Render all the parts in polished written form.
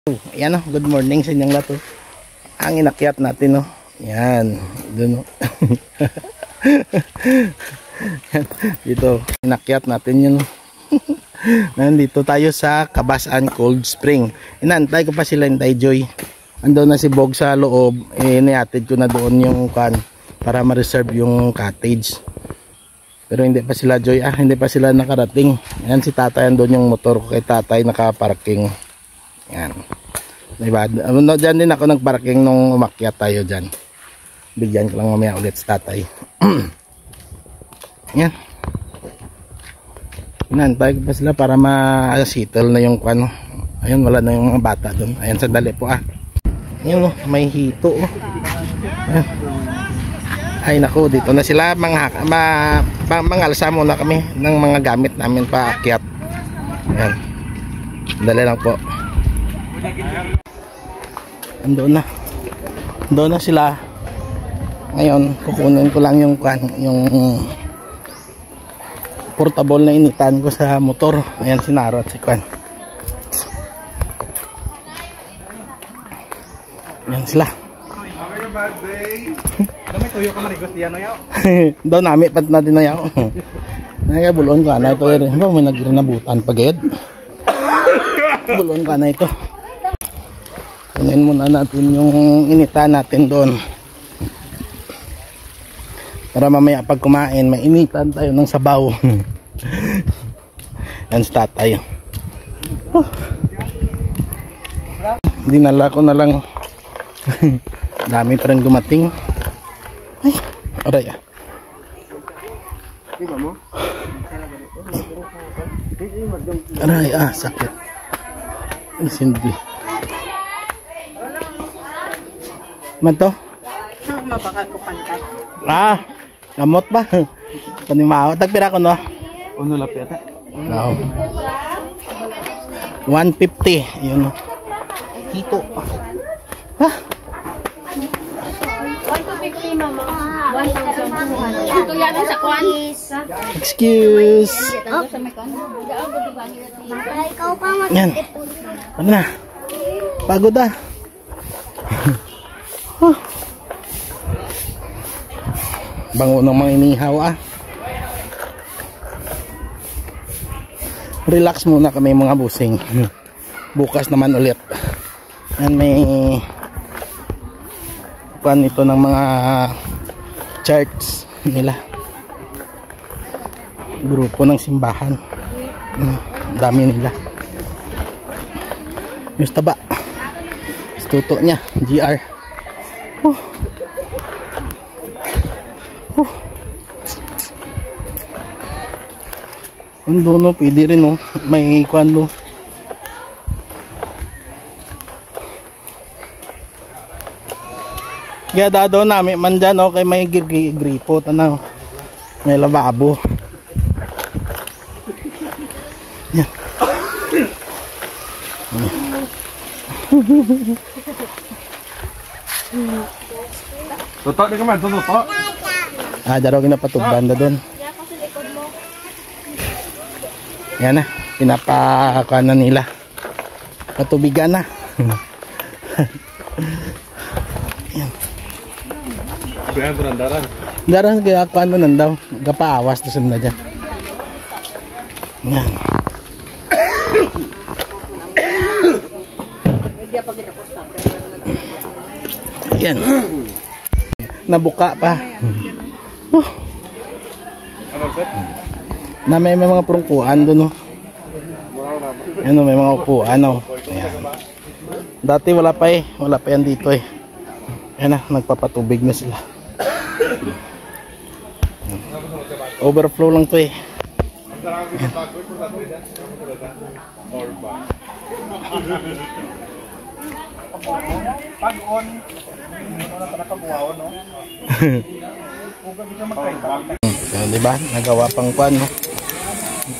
Ayan o, good morning sa inyong lahat. Ang inakyat natin o. Yan, dun o. Dito, inakyat natin yun o. Nandito tayo sa Kabasan Cold Spring. Inantay ko pa sila, Intay Joy. Ando na si Bog sa loob. Niatid ko na doon yung kan para ma-reserve yung cottage. Pero hindi pa sila Joy, hindi pa sila nakarating. Ayan si tatay, andun yung motor ko kay tatay nakaparking. Yan. Diba? Diyan din ako nagparking nung umakyat tayo dyan. Bigyan ko lang mamaya ulit sa tatay. Yan. Inantay ko pa sila para ma-settle na yung ano. Ayun, wala na yung mga bata doon. Ayan, sandali po Ayun, may hito. Ayan. Ay naku, dito na sila. Mangalsa muna kami ng mga gamit namin paakyat. Ayan. Sandali lang po. Andoon na sila. Ngayon kukunin ko lang yung portable na initan ko sa motor. Ayan si Naro at si Kwan. Ayan sila. Daw nami pat na din na yaw. Nagabulon ka na ito. May nagrinabutan pagayad. Bulon ka na ito. Kunin muna natin yung inita natin doon para mamaya pag kumain mainitan tayo ng sabaw. Yan sa tatay. Dinala ko na lang. Dami pa rin dumating. Ay, aray aray sakit. Sindi. Manto? Mabaka ko pantay. Gamot ba? Panimao. Tagpira ko no? Ano lapit ata? No. 150. Yun no. Hito. 150 mama. 1,200. Ito yan sa kwan. Excuse. Yan. Ano na? Pagod Bango ng mga inihaw Relax muna kami mga busing. Bukas naman ulit. Yan may pan ito ng mga charts nila. Grupo ng simbahan. Dami nila. Yung taba. Tuto niya, GR. Ang doon pwede rin may kwando. Kaya dado namin man dyan kay may gripo tanaw. May lababo. Yan. Tutok di kaman, tutok. Daro ginapatugban na doon. Yan na, pinapakakuan na nila. Patubigan na. Yan. Bihan ko ng daran. Daran kaya kuan mo nandaw. Gapaawas to sa na dyan. Yan. Yan. Nabuka pa. Na may mga prungkuan doon Ano, may mga upuan Ayan. Dati wala pa yan dito Ayan na, nagpapatubig na sila. Overflow lang to Pag-on, wala pa nakabuhawan, no? Diba? Nagawa pang kwan,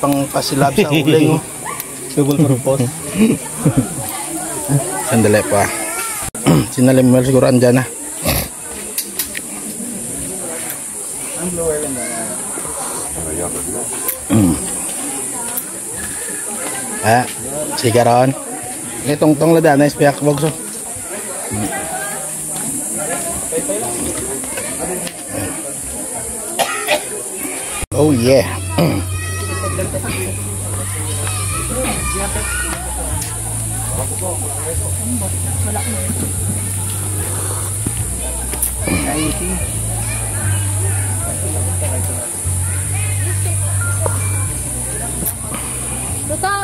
pang pasilab sa uling, Sugol purpose. Sandali pa. Sinalim mo siguro andyan na. Sige ron. Itong tong lada na ispiak bog so. Oh yeah. Tuto!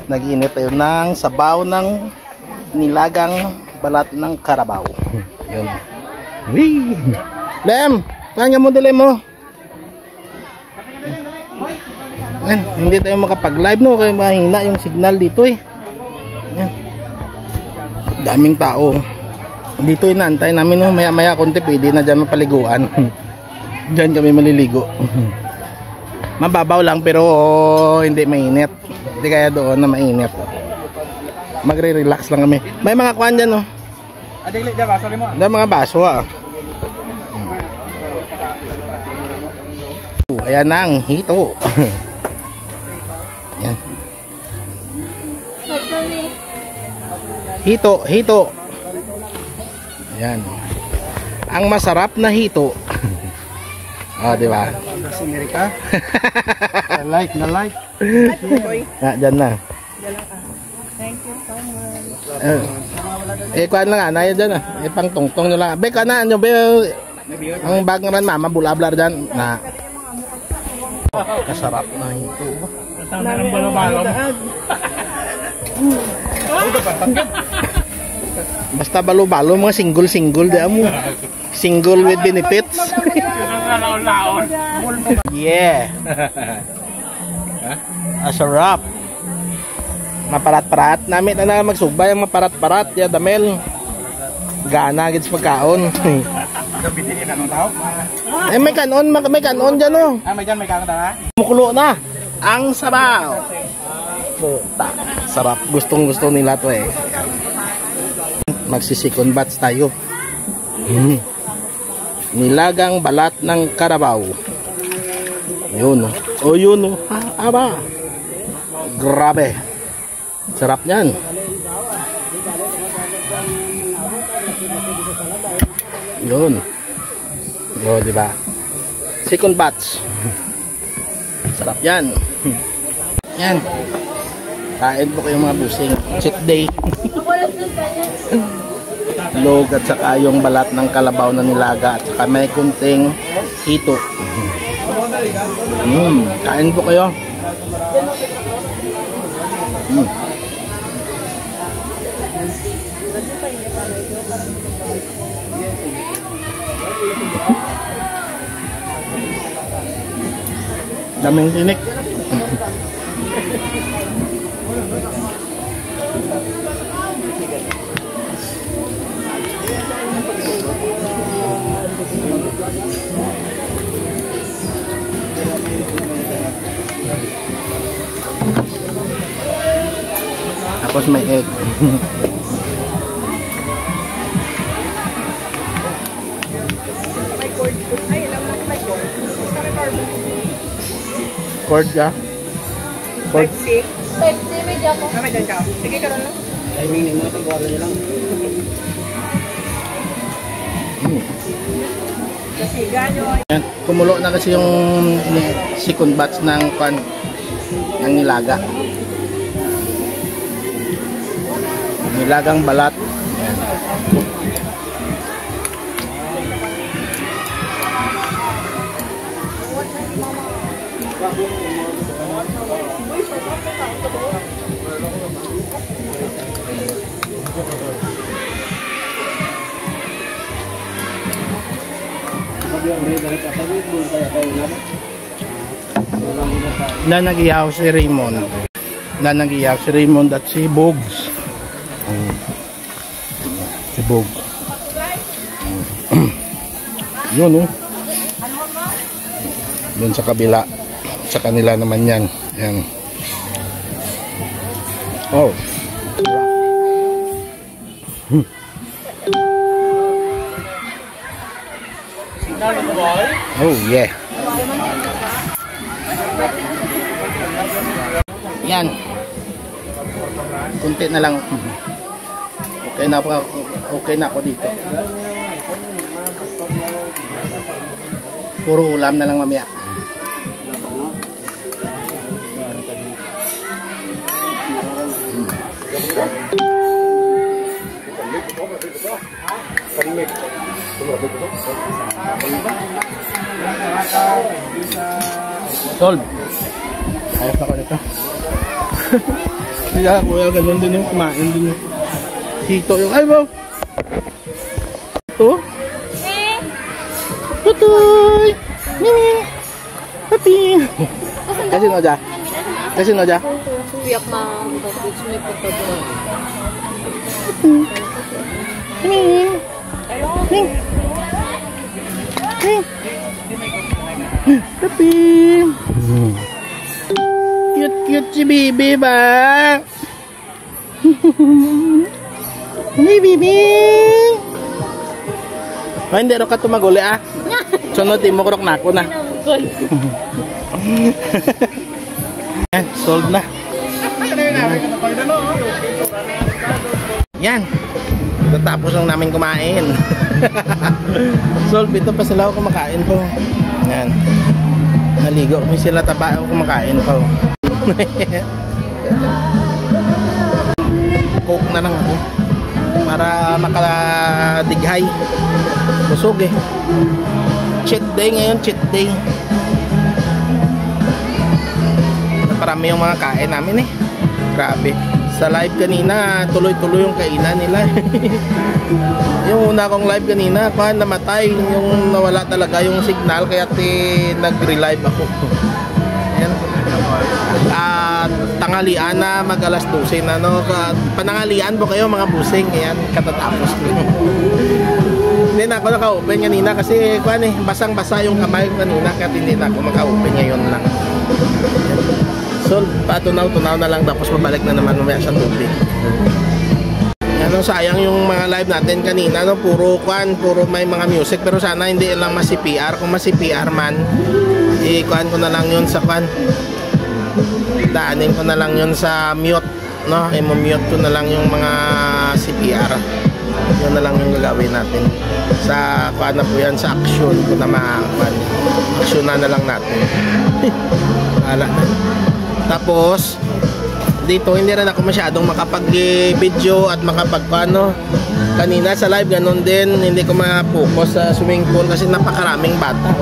Nag-init tayo ng sabaw ng nilagang balat ng karabaw. Yun. Wee! Lem! Kanya mo dali mo. Yan, hindi tayo makapag-live no kaya mahina yung signal dito eh. Yan. Daming tao. Dito inaantay namin no, maya-maya konti pwede na dyan mapaliguan. Dyan kami maliligo. Mababaw lang pero hindi mainit. Hindi kaya doon na mainit. Magre-relax lang kami. May mga kuhan dyan no. Adik lihat baso limo. Ada mga baso ah. Ayan ang hito. Yan. Hito, hito. Yan. Ang masarap na hito. Ah, di ba? Sa Amerika. Na like. Ah, dyan na. Thank you so much. Kuhan lang anay dyan ah. Pang tungtong nyo lang. Be, kuhan na. Be, ang bag nga ran mama, bulablar dyan. Na. Kasarap na hito. Ang balo-balo. Basta balo-balo, mga single-single di mo. Single with benefits. Yeah. Asarap. Maparat-parat. Namit na magsubay ang maparat-parat. Ya, damel. Gana, gits pagkaon. Eh, may kanon dyan oh. May dyan, may kanon na. Mukulo na. Ang sabaw. Puta. Sarap. Gustong-gusto nila to eh. Magsisikon batch tayo. Nilagang balat ng karabaw. Yun oh. Oh yun oh. Aba. Grabe. Sarap niyan. Yun. Oh, di ba? Second batch. Sarap yan. Yan. Kain po kayo mga busing. Cheat day. Log at saka yung balat ng kalabaw na nilaga at saka may kunting hito. Kain po kayo. Daming tinik. Tapos may egg. Cord ya? Cord? Pepsi, may dyan ko. Sige ka rin lang. Timing mo ito, buwan nyo lang. Yan, kumulo na kasi yung second batch ng pan ng nilaga. Nilagang balat. Yan. Na nag-iyaw si Raymond. Na nag-iyaw si Raymond at si Bogs. Si Bog. Yun oh. Yun sa kabila. Sa kanila naman yan. Yan. Oh. Oh yeah. Yan. Kunti na lang. Okay na ako, dito. Puro ulam na lang mamaya. Solve. Ayos na ko nito. Kaya kuya, ganun din yung kumain din yung hito yung, ay wow! Ito? Tutoy! Mimi! Papi! Kasi no dya? Kasi no dya? Suyak na mag-touch mo yung pagkabuan. Mimi! Mimi! Mimi! Papi! Cute si Bibi ba? Hey Bibi! Oh, hindi ro ka tumaguli ah. Sunod mo kurok na ako na. Yan, sold na. Yan. Tatapos lang namin kumain. Sold, ito pa sila ako kumakain po. Yan. Naligo kami sila taba ako kumakain po. Coke na lang ako para makadighay. Busog eh. Cheat day ngayon, cheat day. Parami yung mga kain namin eh. Grabe. Sa live kanina, tuloy-tuloy yung kainan nila. Yung una kong live kanina, namatay. Yung nawala talaga yung signal, kaya nag-relive ako. Ayan. Tanghalian na, mag alas 12 na, no? Panangalian po kayo mga busing. Ayan, katatapos ko. Hindi na ako naka-open kanina kasi basang-basa yung kamay ko kanina, kaya hindi na ako maka-open ngayon lang. So, patunaw-tunaw na lang, tapos mabalik na naman mamaya sa tubig. Ano, sayang yung mga live natin kanina, no? Puro may mga music, pero sana hindi lang ma-CPR. Kung ma-CPR man, i-kuan ko na lang yun sa daanin ko na lang yun sa mute, no? I-mute ko na lang yung mga CPR. Yun na lang yung gagawin natin. Sa kuan na po yan, sa action ko na action na lang natin. Wala na. Tapos dito hindi rin ako masyadong makapag-video at makapag-ano. Kanina sa live ganun din, hindi ko ma-focus sa swimming pool kasi napakaraming bata.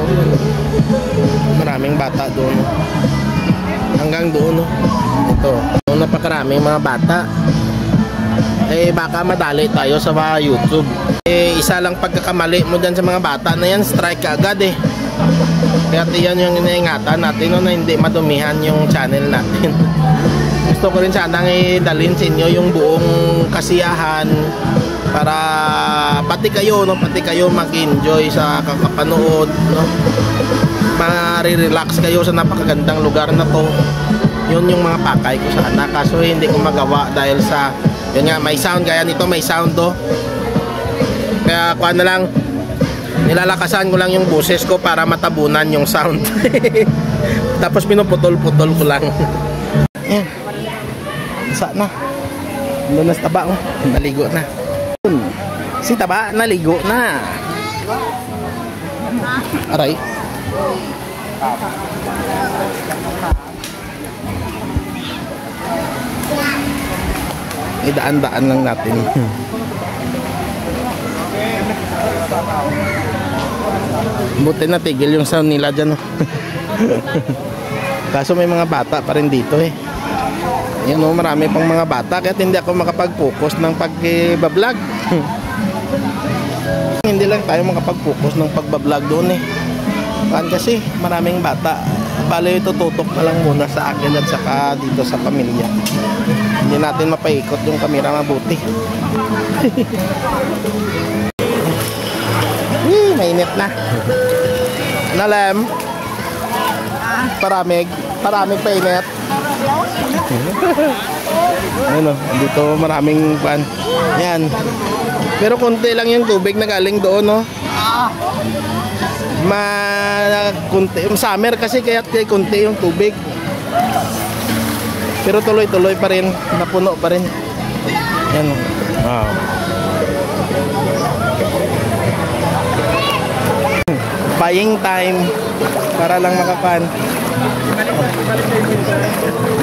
Maraming bata doon. Hanggang doon, ito. Napakaraming mga bata. Baka madali tayo sa mga YouTube. Isa lang pagkakamali mo dyan sa mga bata na yan, strike ka agad eh. Kaya yan yung iniingatan natin, no, na hindi madumihan yung channel natin. Gusto ko rin sanang idalhin sa inyo yung buong kasiyahan para pati kayo mag-enjoy sa kakapanood, no? Mari-relax kayo sa napakagandang lugar na to. Yun yung mga pakay ko sana, kaso hindi ko magawa dahil sa yun nga, may sound, kaya nito may sound do. Kaya kuha na lang, nilalakasan ko lang yung boses ko para matabunan yung sound. Tapos pinuputol-putol ko lang. Ayan. Isa na. Doon na sa taba, oh. Naligo na. Si taba, naligo na. Aray. Idaan-daan lang natin. Buti na tigil yung sound nila dyan. Kaso may mga bata pa rin dito eh. Yan o, marami pang mga bata, kaya hindi ako makapag-focus ng pag-vlog. Hindi lang tayo makapag-focus ng pag-vlog doon eh. Kasi maraming bata. Bale, tututok na lang muna sa akin at saka dito sa pamilya. Hindi natin mapaikot yung kamera mabuti. Mainit na. Nalem. Paramig painit. Ayun o, dito maraming pan. Yan. Pero konti lang yung tubig na galing doon, no? Kunti, summer kasi kaya konti yung tubig. Pero tuloy-tuloy pa rin, napuno pa rin. Yan. Wow. Buying time para lang makapan.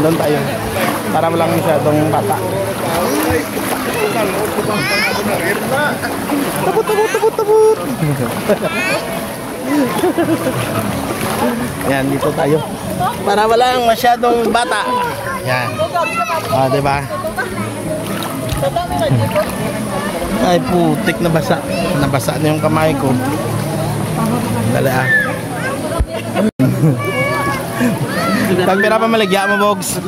Doon tayo. Para walang masyadong bata. Tabut. Yan, dito tayo. Para walang masyadong bata. Yan. Ah, diba? Ay, putik na basa. Nabasa na yung kamay ko. Dali ah. Pagpira pa maligya mo, Bogs.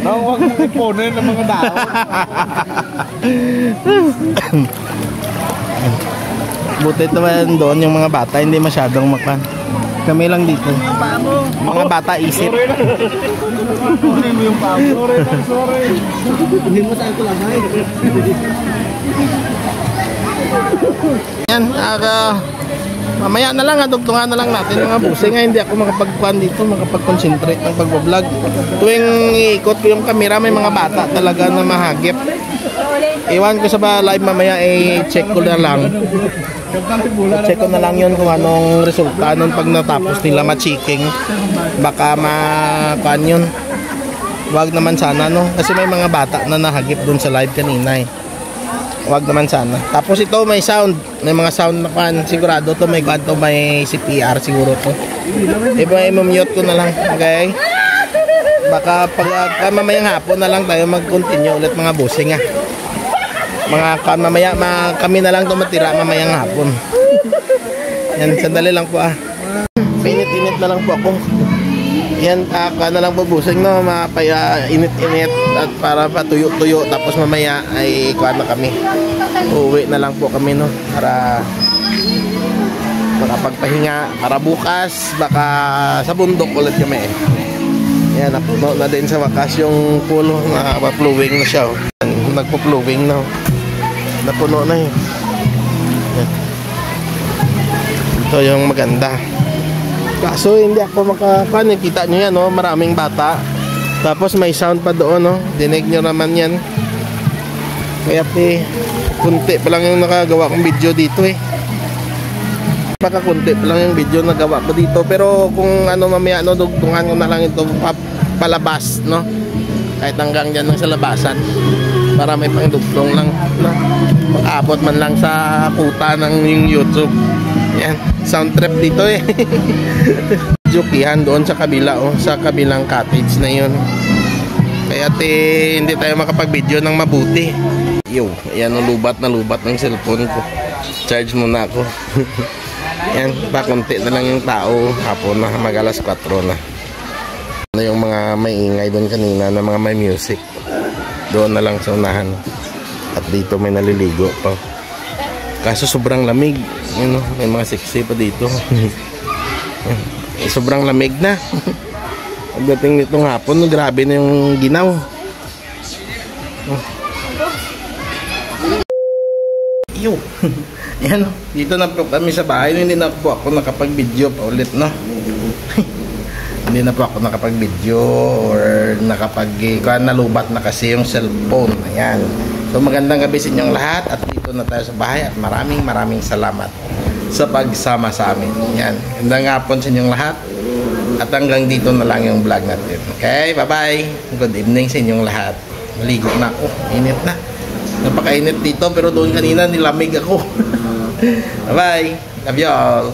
Huwag mong ipunin ng mga tao. Butit naman doon yung mga bata, hindi masyadong makan. Kami lang dito. Mga bata isip. Sorry mo yung pao. Sorry. Hindi mo saan ko lamay. Yan, mamaya na lang, dugtungan na lang natin mga busing. Nga hindi ako makapagkuhan dito, makapag-concentrate ng pagbablog. Tuwing iikot ko yung camera, may mga bata talaga na mahagip. Iwan ko sa live mamaya, check ko na lang. Check ko na lang yun kung anong resulta nun pag natapos nila ma-checking. Baka makuhan yun. Wag naman sana, no? Kasi may mga bata na nahagip dun sa live kanina eh. Wag naman sana. Tapos ito may sound. May mga sound na kan. Sigurado to may kanto, may CPR siguro to. I-mute ko na lang. Okay? Baka pag mamayang hapon na lang tayo mag-continue ulit mga busing ah. Mamaya kami na lang tumatira mamayang hapon. Yan, sandali lang po ah. Init-init na lang po ako. Yan, na lang po busing, no? Init-init at para patuyo-tuyo. Tapos mamaya ay kuha na kami. Uwi na lang po kami, no? Para makapagpahinga. Para bukas, baka sa bundok ulit kami eh. Yan, napuno na din sa wakas yung pool. Nakapapluwing na siya. Nagpo-pluwing na. Napuno na yun. Yan. Ito yung maganda. Kaso hindi ako makapan. Kita nyo yan, no? Maraming bata. Tapos may sound pa doon, no? Dinig nyo naman yan. Kaya kunti pa lang yung nakagawa kong video dito eh. Baka kunti pa lang yung video na gawa ko dito. Pero kung ano mamaya, no, dugtungan ko na lang ito palabas, no? Kahit hanggang dyan lang sa labasan. Para may pangdugtong lang, no? Makaabot man lang sa kuta ng yung YouTube. Yan, sound trip dito eh. Jokihan doon sa kabila, oh, sa kabilang cottage na yun. Kaya hindi tayo makapag-video ng mabuti. Yo, ayan, lubat na lubat ng cellphone ko. Charge muna ako. Yan, pakunti na lang yung tao. Hapon na, mag-alas 4 na. Ano yung mga may ingay doon kanina na mga may music. Doon na lang sa unahan. At dito may naliligo pa. Kaso sobrang lamig. You know, may mga sexy pa dito. Sobrang lamig na. Pagdating nitong hapon, grabe na yung ginaw. Yo. Yan, dito na po kami sa bahay. Hindi na po ako nakapag-video pa ulit, no? Hindi na po ako nakapag-video or nalubat na kasi yung cellphone. Ayan. So magandang gabi sa inyong lahat at dito na tayo sa bahay at maraming salamat sa pagsama sa amin. Yan. Magandang hapon sa inyong lahat at hanggang dito na lang yung vlog natin. Okay, bye-bye. Good evening sa inyong lahat. Maligo na ako. Init na. Napakainit dito pero doon kanina nilamig ako. Bye-bye. Love you all.